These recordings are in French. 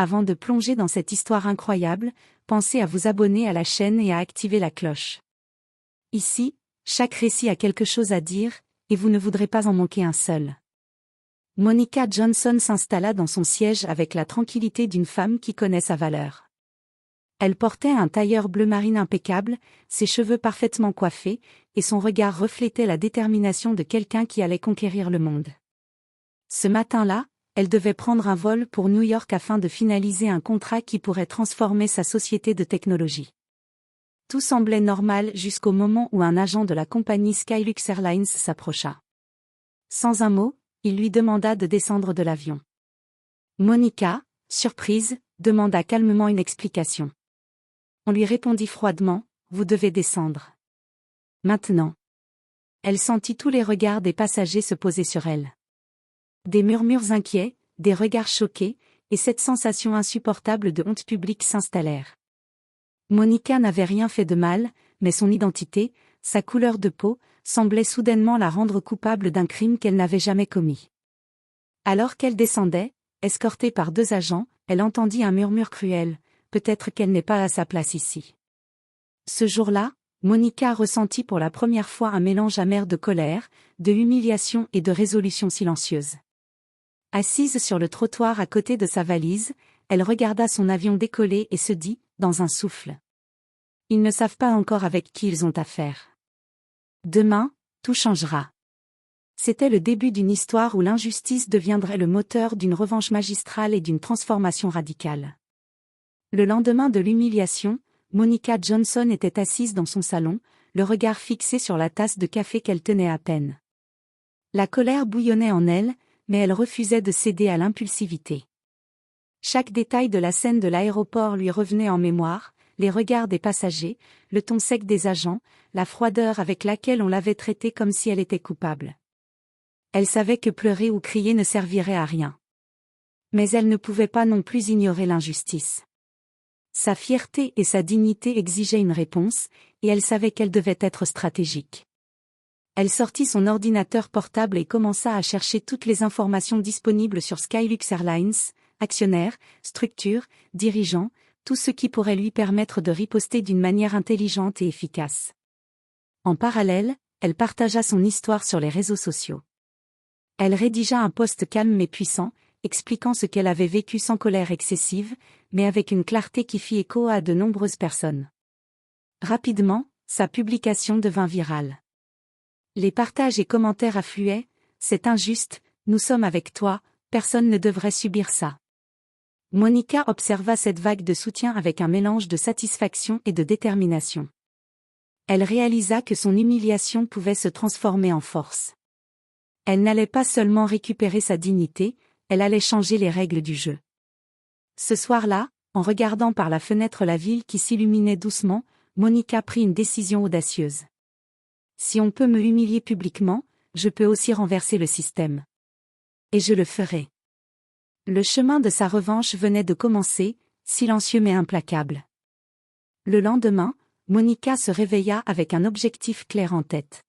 Avant de plonger dans cette histoire incroyable, pensez à vous abonner à la chaîne et à activer la cloche. Ici, chaque récit a quelque chose à dire, et vous ne voudrez pas en manquer un seul. Monica Johnson s'installa dans son siège avec la tranquillité d'une femme qui connaît sa valeur. Elle portait un tailleur bleu marine impeccable, ses cheveux parfaitement coiffés, et son regard reflétait la détermination de quelqu'un qui allait conquérir le monde. Ce matin-là, elle devait prendre un vol pour New York afin de finaliser un contrat qui pourrait transformer sa société de technologie. Tout semblait normal jusqu'au moment où un agent de la compagnie Skylux Airlines s'approcha. Sans un mot, il lui demanda de descendre de l'avion. Monica, surprise, demanda calmement une explication. On lui répondit froidement, « Vous devez descendre. Maintenant. » Elle sentit tous les regards des passagers se poser sur elle. Des murmures inquiets, des regards choqués, et cette sensation insupportable de honte publique s'installèrent. Monica n'avait rien fait de mal, mais son identité, sa couleur de peau, semblait soudainement la rendre coupable d'un crime qu'elle n'avait jamais commis. Alors qu'elle descendait, escortée par 2 agents, elle entendit un murmure cruel, « Peut-être qu'elle n'est pas à sa place ici. » Ce jour-là, Monica ressentit pour la première fois un mélange amer de colère, de humiliation et de résolution silencieuse. Assise sur le trottoir à côté de sa valise, elle regarda son avion décoller et se dit, dans un souffle. Ils ne savent pas encore avec qui ils ont affaire. Demain, tout changera. C'était le début d'une histoire où l'injustice deviendrait le moteur d'une revanche magistrale et d'une transformation radicale. Le lendemain de l'humiliation, Monica Johnson était assise dans son salon, le regard fixé sur la tasse de café qu'elle tenait à peine. La colère bouillonnait en elle, mais elle refusait de céder à l'impulsivité. Chaque détail de la scène de l'aéroport lui revenait en mémoire, les regards des passagers, le ton sec des agents, la froideur avec laquelle on l'avait traitée comme si elle était coupable. Elle savait que pleurer ou crier ne servirait à rien. Mais elle ne pouvait pas non plus ignorer l'injustice. Sa fierté et sa dignité exigeaient une réponse, et elle savait qu'elle devait être stratégique. Elle sortit son ordinateur portable et commença à chercher toutes les informations disponibles sur Skylux Airlines, actionnaires, structures, dirigeants, tout ce qui pourrait lui permettre de riposter d'une manière intelligente et efficace. En parallèle, elle partagea son histoire sur les réseaux sociaux. Elle rédigea un post calme mais puissant, expliquant ce qu'elle avait vécu sans colère excessive, mais avec une clarté qui fit écho à de nombreuses personnes. Rapidement, sa publication devint virale. Les partages et commentaires affluaient, « C'est injuste, nous sommes avec toi, personne ne devrait subir ça. » Monica observa cette vague de soutien avec un mélange de satisfaction et de détermination. Elle réalisa que son humiliation pouvait se transformer en force. Elle n'allait pas seulement récupérer sa dignité, elle allait changer les règles du jeu. Ce soir-là, en regardant par la fenêtre la ville qui s'illuminait doucement, Monica prit une décision audacieuse. Si on peut me humilier publiquement, je peux aussi renverser le système. Et je le ferai. Le chemin de sa revanche venait de commencer, silencieux mais implacable. Le lendemain, Monica se réveilla avec un objectif clair en tête.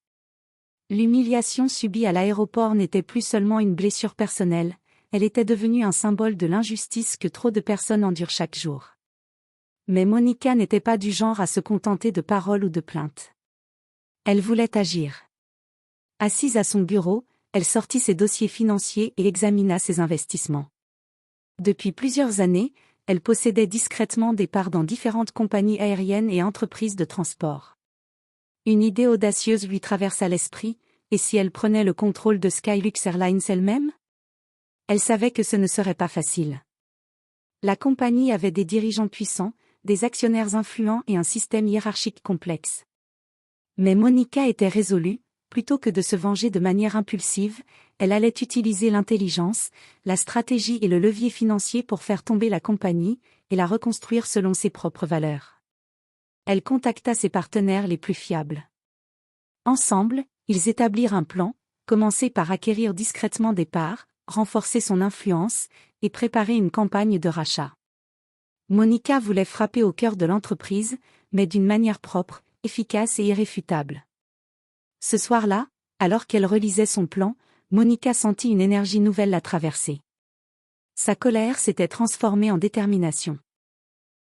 L'humiliation subie à l'aéroport n'était plus seulement une blessure personnelle, elle était devenue un symbole de l'injustice que trop de personnes endurent chaque jour. Mais Monica n'était pas du genre à se contenter de paroles ou de plaintes. Elle voulait agir. Assise à son bureau, elle sortit ses dossiers financiers et examina ses investissements. Depuis plusieurs années, elle possédait discrètement des parts dans différentes compagnies aériennes et entreprises de transport. Une idée audacieuse lui traversa l'esprit, et si elle prenait le contrôle de Skylux Airlines elle-même ? Elle savait que ce ne serait pas facile. La compagnie avait des dirigeants puissants, des actionnaires influents et un système hiérarchique complexe. Mais Monica était résolue, plutôt que de se venger de manière impulsive, elle allait utiliser l'intelligence, la stratégie et le levier financier pour faire tomber la compagnie, et la reconstruire selon ses propres valeurs. Elle contacta ses partenaires les plus fiables. Ensemble, ils établirent un plan, commencer par acquérir discrètement des parts, renforcer son influence, et préparer une campagne de rachat. Monica voulait frapper au cœur de l'entreprise, mais d'une manière propre, efficace et irréfutable. Ce soir-là, alors qu'elle relisait son plan, Monica sentit une énergie nouvelle la traverser. Sa colère s'était transformée en détermination.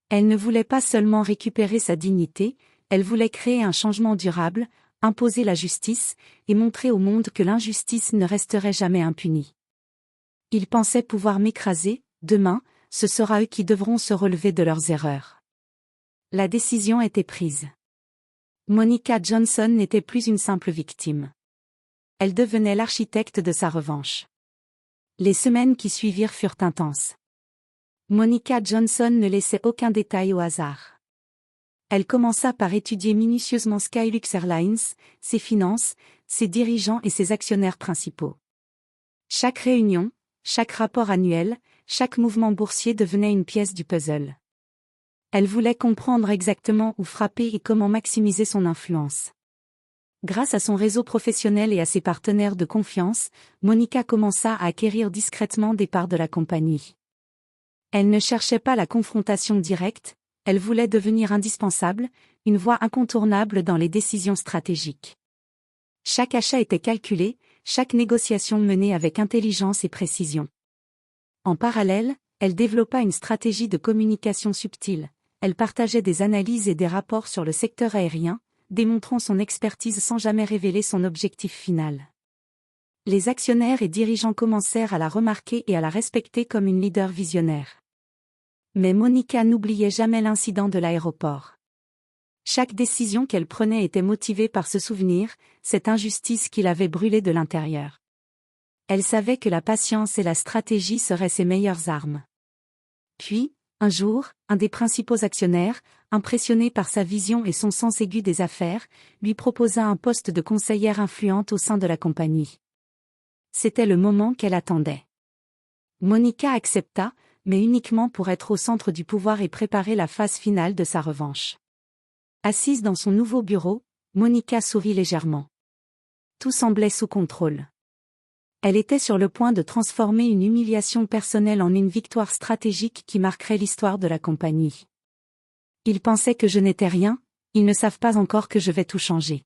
Elle ne voulait pas seulement récupérer sa dignité, elle voulait créer un changement durable, imposer la justice, et montrer au monde que l'injustice ne resterait jamais impunie. Ils pensaient pouvoir m'écraser, demain, ce sera eux qui devront se relever de leurs erreurs. La décision était prise. Monica Johnson n'était plus une simple victime. Elle devenait l'architecte de sa revanche. Les semaines qui suivirent furent intenses. Monica Johnson ne laissait aucun détail au hasard. Elle commença par étudier minutieusement Skylux Airlines, ses finances, ses dirigeants et ses actionnaires principaux. Chaque réunion, chaque rapport annuel, chaque mouvement boursier devenait une pièce du puzzle. Elle voulait comprendre exactement où frapper et comment maximiser son influence. Grâce à son réseau professionnel et à ses partenaires de confiance, Monica commença à acquérir discrètement des parts de la compagnie. Elle ne cherchait pas la confrontation directe, elle voulait devenir indispensable, une voix incontournable dans les décisions stratégiques. Chaque achat était calculé, chaque négociation menée avec intelligence et précision. En parallèle, elle développa une stratégie de communication subtile. Elle partageait des analyses et des rapports sur le secteur aérien, démontrant son expertise sans jamais révéler son objectif final. Les actionnaires et dirigeants commencèrent à la remarquer et à la respecter comme une leader visionnaire. Mais Monica n'oubliait jamais l'incident de l'aéroport. Chaque décision qu'elle prenait était motivée par ce souvenir, cette injustice qui l'avait brûlée de l'intérieur. Elle savait que la patience et la stratégie seraient ses meilleures armes. Puis, un jour, un des principaux actionnaires, impressionné par sa vision et son sens aigu des affaires, lui proposa un poste de conseillère influente au sein de la compagnie. C'était le moment qu'elle attendait. Monica accepta, mais uniquement pour être au centre du pouvoir et préparer la phase finale de sa revanche. Assise dans son nouveau bureau, Monica sourit légèrement. Tout semblait sous contrôle. Elle était sur le point de transformer une humiliation personnelle en une victoire stratégique qui marquerait l'histoire de la compagnie. Ils pensaient que je n'étais rien, ils ne savent pas encore que je vais tout changer.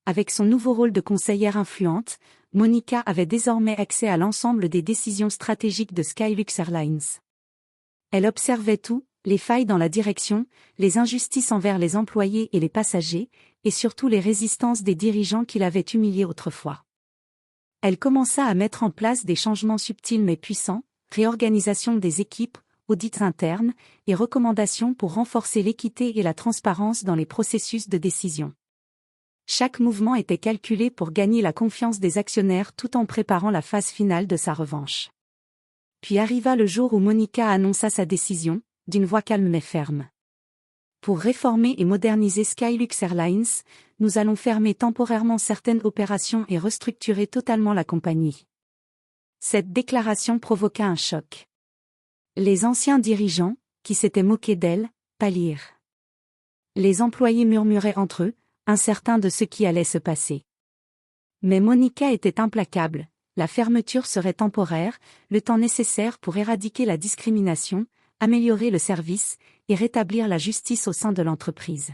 Avec son nouveau rôle de conseillère influente, Monica avait désormais accès à l'ensemble des décisions stratégiques de Skylux Airlines. Elle observait tout, les failles dans la direction, les injustices envers les employés et les passagers, et surtout les résistances des dirigeants qui l'avaient humiliée autrefois. Elle commença à mettre en place des changements subtils mais puissants, réorganisation des équipes, audits internes, et recommandations pour renforcer l'équité et la transparence dans les processus de décision. Chaque mouvement était calculé pour gagner la confiance des actionnaires tout en préparant la phase finale de sa revanche. Puis arriva le jour où Monica annonça sa décision, d'une voix calme mais ferme. Pour réformer et moderniser Skylux Airlines, nous allons fermer temporairement certaines opérations et restructurer totalement la compagnie. Cette déclaration provoqua un choc. Les anciens dirigeants, qui s'étaient moqués d'elle, pâlirent. Les employés murmuraient entre eux, incertains de ce qui allait se passer. Mais Monica était implacable, la fermeture serait temporaire, le temps nécessaire pour éradiquer la discrimination, améliorer le service, et rétablir la justice au sein de l'entreprise.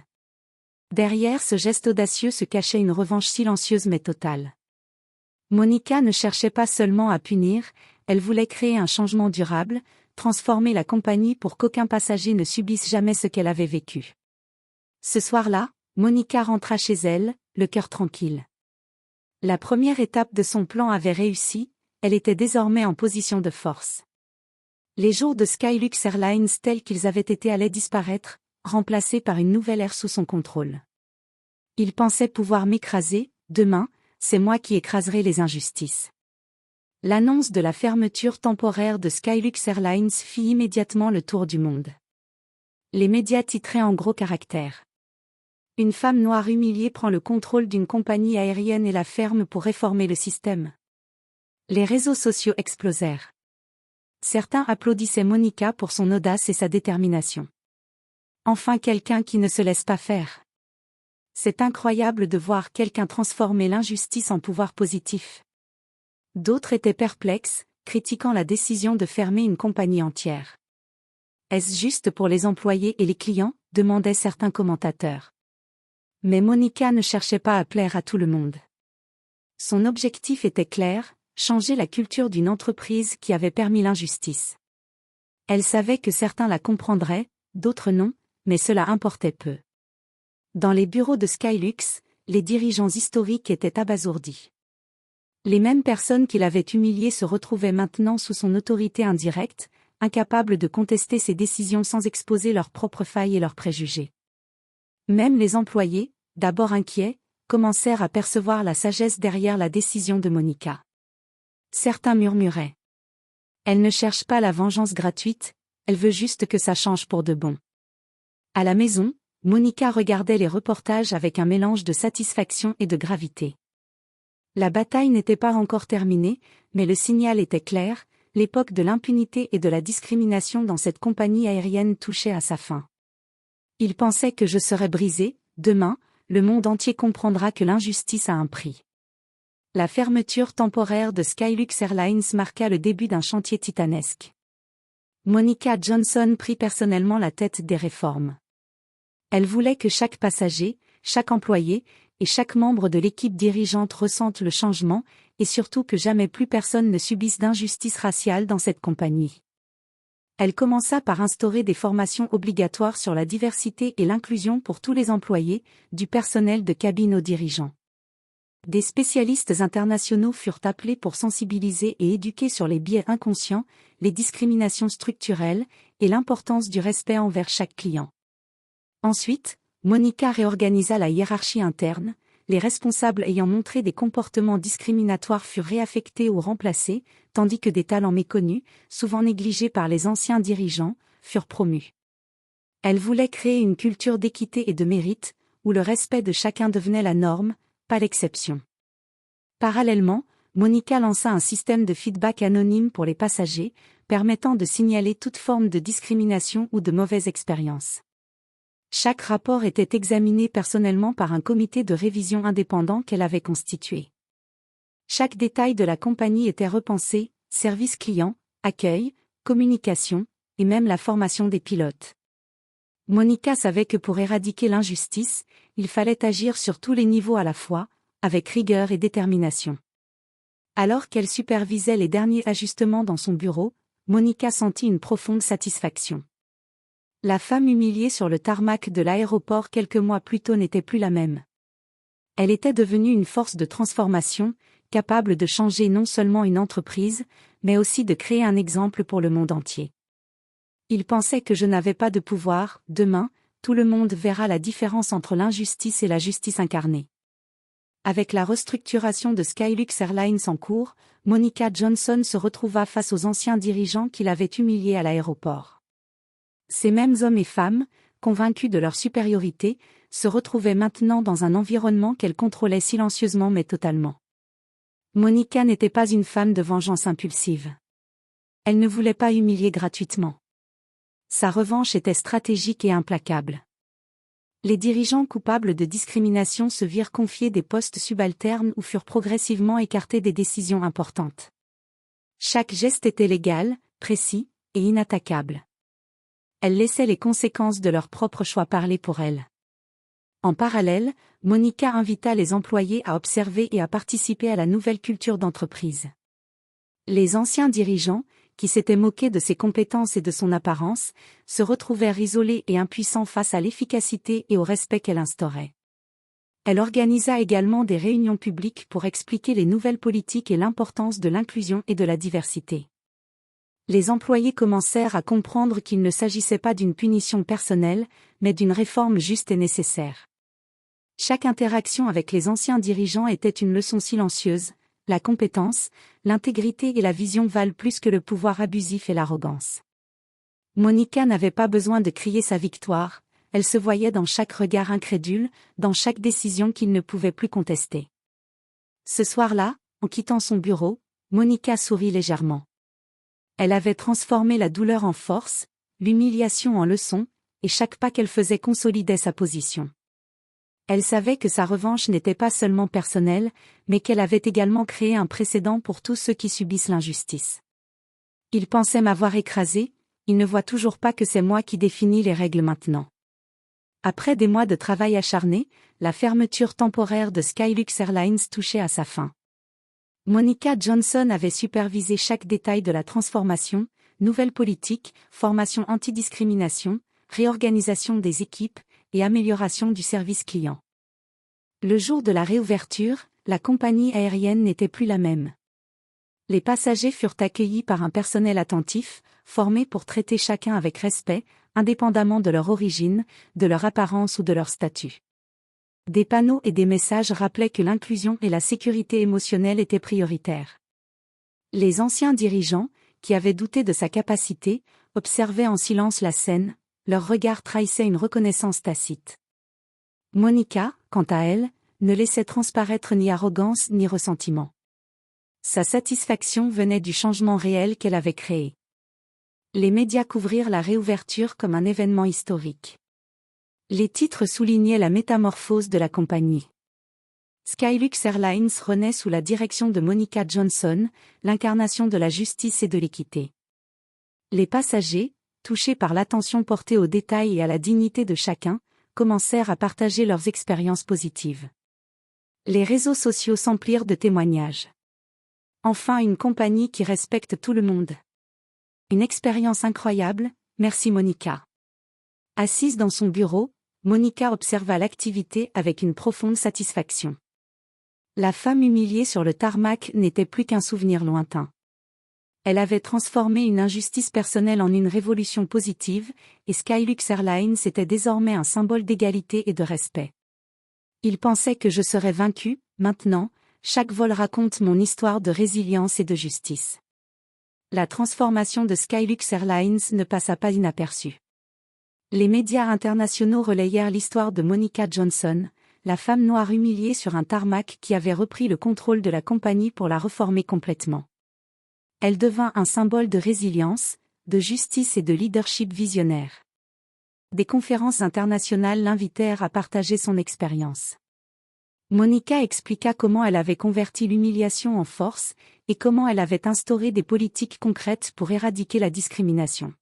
Derrière ce geste audacieux se cachait une revanche silencieuse mais totale. Monica ne cherchait pas seulement à punir, elle voulait créer un changement durable, transformer la compagnie pour qu'aucun passager ne subisse jamais ce qu'elle avait vécu. Ce soir-là, Monica rentra chez elle, le cœur tranquille. La première étape de son plan avait réussi, elle était désormais en position de force. Les jours de Skylux Airlines tels qu'ils avaient été allaient disparaître, remplacés par une nouvelle ère sous son contrôle. Il pensait pouvoir m'écraser, demain, c'est moi qui écraserai les injustices. L'annonce de la fermeture temporaire de Skylux Airlines fit immédiatement le tour du monde. Les médias titraient en gros caractères. Une femme noire humiliée prend le contrôle d'une compagnie aérienne et la ferme pour réformer le système. Les réseaux sociaux explosèrent. Certains applaudissaient Monica pour son audace et sa détermination. Enfin quelqu'un qui ne se laisse pas faire. C'est incroyable de voir quelqu'un transformer l'injustice en pouvoir positif. D'autres étaient perplexes, critiquant la décision de fermer une compagnie entière. Est-ce juste pour les employés et les clients, demandaient certains commentateurs. Mais Monica ne cherchait pas à plaire à tout le monde. Son objectif était clair, changer la culture d'une entreprise qui avait permis l'injustice. Elle savait que certains la comprendraient, d'autres non, mais cela importait peu. Dans les bureaux de Skylux, les dirigeants historiques étaient abasourdis. Les mêmes personnes qui l'avaient humilié se retrouvaient maintenant sous son autorité indirecte, incapables de contester ses décisions sans exposer leurs propres failles et leurs préjugés. Même les employés, d'abord inquiets, commencèrent à percevoir la sagesse derrière la décision de Monica. Certains murmuraient. Elle ne cherche pas la vengeance gratuite, elle veut juste que ça change pour de bon. À la maison, Monica regardait les reportages avec un mélange de satisfaction et de gravité. La bataille n'était pas encore terminée, mais le signal était clair, l'époque de l'impunité et de la discrimination dans cette compagnie aérienne touchait à sa fin. Il pensait que je serais brisé, demain, le monde entier comprendra que l'injustice a un prix. La fermeture temporaire de Skylux Airlines marqua le début d'un chantier titanesque. Monica Johnson prit personnellement la tête des réformes. Elle voulait que chaque passager, chaque employé, et chaque membre de l'équipe dirigeante ressente le changement, et surtout que jamais plus personne ne subisse d'injustice raciale dans cette compagnie. Elle commença par instaurer des formations obligatoires sur la diversité et l'inclusion pour tous les employés, du personnel de cabine aux dirigeants. Des spécialistes internationaux furent appelés pour sensibiliser et éduquer sur les biais inconscients, les discriminations structurelles, et l'importance du respect envers chaque client. Ensuite, Monica réorganisa la hiérarchie interne, les responsables ayant montré des comportements discriminatoires furent réaffectés ou remplacés, tandis que des talents méconnus, souvent négligés par les anciens dirigeants, furent promus. Elle voulait créer une culture d'équité et de mérite, où le respect de chacun devenait la norme, pas l'exception. Parallèlement, Monica lança un système de feedback anonyme pour les passagers, permettant de signaler toute forme de discrimination ou de mauvaise expérience. Chaque rapport était examiné personnellement par un comité de révision indépendant qu'elle avait constitué. Chaque détail de la compagnie était repensé, service client, accueil, communication, et même la formation des pilotes. Monica savait que pour éradiquer l'injustice, il fallait agir sur tous les niveaux à la fois, avec rigueur et détermination. Alors qu'elle supervisait les derniers ajustements dans son bureau, Monica sentit une profonde satisfaction. La femme humiliée sur le tarmac de l'aéroport quelques mois plus tôt n'était plus la même. Elle était devenue une force de transformation, capable de changer non seulement une entreprise, mais aussi de créer un exemple pour le monde entier. Il pensait que je n'avais pas de pouvoir, demain, tout le monde verra la différence entre l'injustice et la justice incarnée. Avec la restructuration de Skylux Airlines en cours, Monica Johnson se retrouva face aux anciens dirigeants qui l'avaient humiliée à l'aéroport. Ces mêmes hommes et femmes, convaincus de leur supériorité, se retrouvaient maintenant dans un environnement qu'elle contrôlait silencieusement mais totalement. Monica n'était pas une femme de vengeance impulsive. Elle ne voulait pas humilier gratuitement. Sa revanche était stratégique et implacable. Les dirigeants coupables de discrimination se virent confier des postes subalternes ou furent progressivement écartés des décisions importantes. Chaque geste était légal, précis, et inattaquable. Elle laissait les conséquences de leurs propres choix parler pour elle. En parallèle, Monica invita les employés à observer et à participer à la nouvelle culture d'entreprise. Les anciens dirigeants, qui s'étaient moqués de ses compétences et de son apparence, se retrouvèrent isolés et impuissants face à l'efficacité et au respect qu'elle instaurait. Elle organisa également des réunions publiques pour expliquer les nouvelles politiques et l'importance de l'inclusion et de la diversité. Les employés commencèrent à comprendre qu'il ne s'agissait pas d'une punition personnelle, mais d'une réforme juste et nécessaire. Chaque interaction avec les anciens dirigeants était une leçon silencieuse. La compétence, l'intégrité et la vision valent plus que le pouvoir abusif et l'arrogance. Monica n'avait pas besoin de crier sa victoire, elle se voyait dans chaque regard incrédule, dans chaque décision qu'il ne pouvait plus contester. Ce soir-là, en quittant son bureau, Monica sourit légèrement. Elle avait transformé la douleur en force, l'humiliation en leçon, et chaque pas qu'elle faisait consolidait sa position. Elle savait que sa revanche n'était pas seulement personnelle, mais qu'elle avait également créé un précédent pour tous ceux qui subissent l'injustice. Il pensait m'avoir écrasé, il ne voit toujours pas que c'est moi qui définis les règles maintenant. Après des mois de travail acharné, la fermeture temporaire de Skylux Airlines touchait à sa fin. Monica Johnson avait supervisé chaque détail de la transformation, nouvelles politiques, formation antidiscrimination, réorganisation des équipes et amélioration du service client. Le jour de la réouverture, la compagnie aérienne n'était plus la même. Les passagers furent accueillis par un personnel attentif, formé pour traiter chacun avec respect, indépendamment de leur origine, de leur apparence ou de leur statut. Des panneaux et des messages rappelaient que l'inclusion et la sécurité émotionnelle étaient prioritaires. Les anciens dirigeants, qui avaient douté de sa capacité, observaient en silence la scène, leur regard trahissait une reconnaissance tacite. Monica, quant à elle, ne laissait transparaître ni arrogance ni ressentiment. Sa satisfaction venait du changement réel qu'elle avait créé. Les médias couvrirent la réouverture comme un événement historique. Les titres soulignaient la métamorphose de la compagnie. Skylux Airlines renaît sous la direction de Monica Johnson, l'incarnation de la justice et de l'équité. Les passagers, touchés par l'attention portée aux détails et à la dignité de chacun, commencèrent à partager leurs expériences positives. Les réseaux sociaux s'emplirent de témoignages. Enfin une compagnie qui respecte tout le monde. Une expérience incroyable, merci Monica. Assise dans son bureau, Monica observa l'activité avec une profonde satisfaction. La femme humiliée sur le tarmac n'était plus qu'un souvenir lointain. Elle avait transformé une injustice personnelle en une révolution positive, et Skylux Airlines était désormais un symbole d'égalité et de respect. Il pensait que je serais vaincu, maintenant, chaque vol raconte mon histoire de résilience et de justice. La transformation de Skylux Airlines ne passa pas inaperçue. Les médias internationaux relayèrent l'histoire de Monica Johnson, la femme noire humiliée sur un tarmac qui avait repris le contrôle de la compagnie pour la reformer complètement. Elle devint un symbole de résilience, de justice et de leadership visionnaire. Des conférences internationales l'invitèrent à partager son expérience. Monica expliqua comment elle avait converti l'humiliation en force, et comment elle avait instauré des politiques concrètes pour éradiquer la discrimination.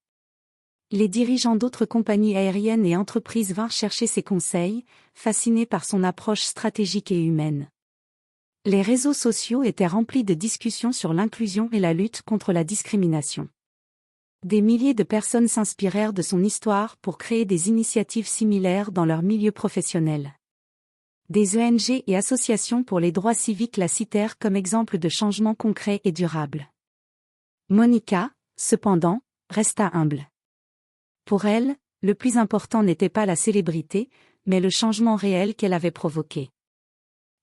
Les dirigeants d'autres compagnies aériennes et entreprises vinrent chercher ses conseils, fascinés par son approche stratégique et humaine. Les réseaux sociaux étaient remplis de discussions sur l'inclusion et la lutte contre la discrimination. Des milliers de personnes s'inspirèrent de son histoire pour créer des initiatives similaires dans leur milieu professionnel. Des ONG et associations pour les droits civiques la citèrent comme exemple de changement concret et durable. Monica, cependant, resta humble. Pour elle, le plus important n'était pas la célébrité, mais le changement réel qu'elle avait provoqué.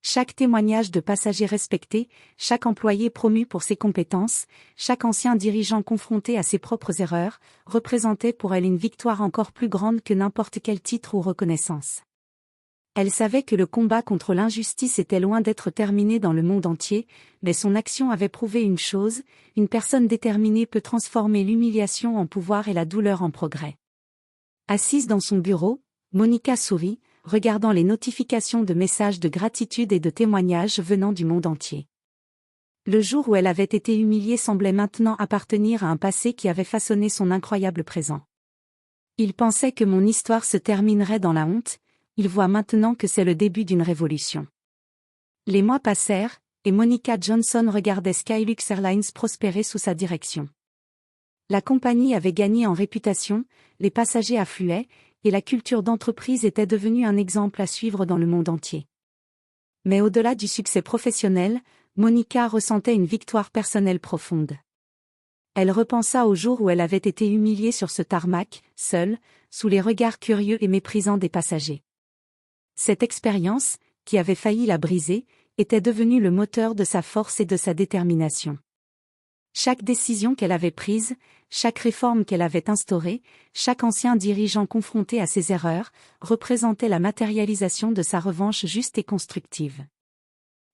Chaque témoignage de passagers respectés, chaque employé promu pour ses compétences, chaque ancien dirigeant confronté à ses propres erreurs, représentait pour elle une victoire encore plus grande que n'importe quel titre ou reconnaissance. Elle savait que le combat contre l'injustice était loin d'être terminé dans le monde entier, mais son action avait prouvé une chose, une personne déterminée peut transformer l'humiliation en pouvoir et la douleur en progrès. Assise dans son bureau, Monica sourit, regardant les notifications de messages de gratitude et de témoignages venant du monde entier. Le jour où elle avait été humiliée semblait maintenant appartenir à un passé qui avait façonné son incroyable présent. Il pensait que mon histoire se terminerait dans la honte, il voit maintenant que c'est le début d'une révolution. Les mois passèrent, et Monica Johnson regardait Skylux Airlines prospérer sous sa direction. La compagnie avait gagné en réputation, les passagers affluaient, et la culture d'entreprise était devenue un exemple à suivre dans le monde entier. Mais au-delà du succès professionnel, Monica ressentait une victoire personnelle profonde. Elle repensa au jour où elle avait été humiliée sur ce tarmac, seule, sous les regards curieux et méprisants des passagers. Cette expérience, qui avait failli la briser, était devenue le moteur de sa force et de sa détermination. Chaque décision qu'elle avait prise, chaque réforme qu'elle avait instaurée, chaque ancien dirigeant confronté à ses erreurs, représentait la matérialisation de sa revanche juste et constructive.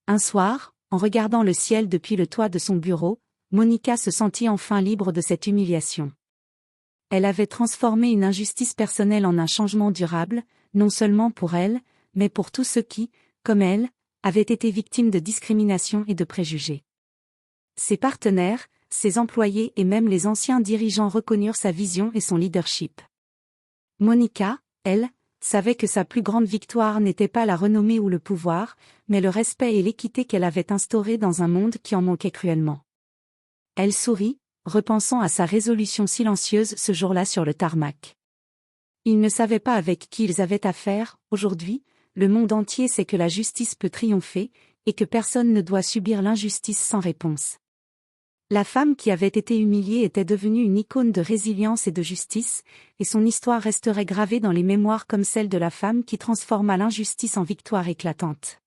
Un soir, en regardant le ciel depuis le toit de son bureau, Monica se sentit enfin libre de cette humiliation. Elle avait transformé une injustice personnelle en un changement durable, non seulement pour elle, mais pour tous ceux qui, comme elle, avaient été victimes de discrimination et de préjugés. Ses partenaires, ses employés et même les anciens dirigeants reconnurent sa vision et son leadership. Monica, elle, savait que sa plus grande victoire n'était pas la renommée ou le pouvoir, mais le respect et l'équité qu'elle avait instaurés dans un monde qui en manquait cruellement. Elle sourit, repensant à sa résolution silencieuse ce jour-là sur le tarmac. Ils ne savaient pas avec qui ils avaient affaire. Aujourd'hui, le monde entier sait que la justice peut triompher, et que personne ne doit subir l'injustice sans réponse. La femme qui avait été humiliée était devenue une icône de résilience et de justice, et son histoire resterait gravée dans les mémoires comme celle de la femme qui transforma l'injustice en victoire éclatante.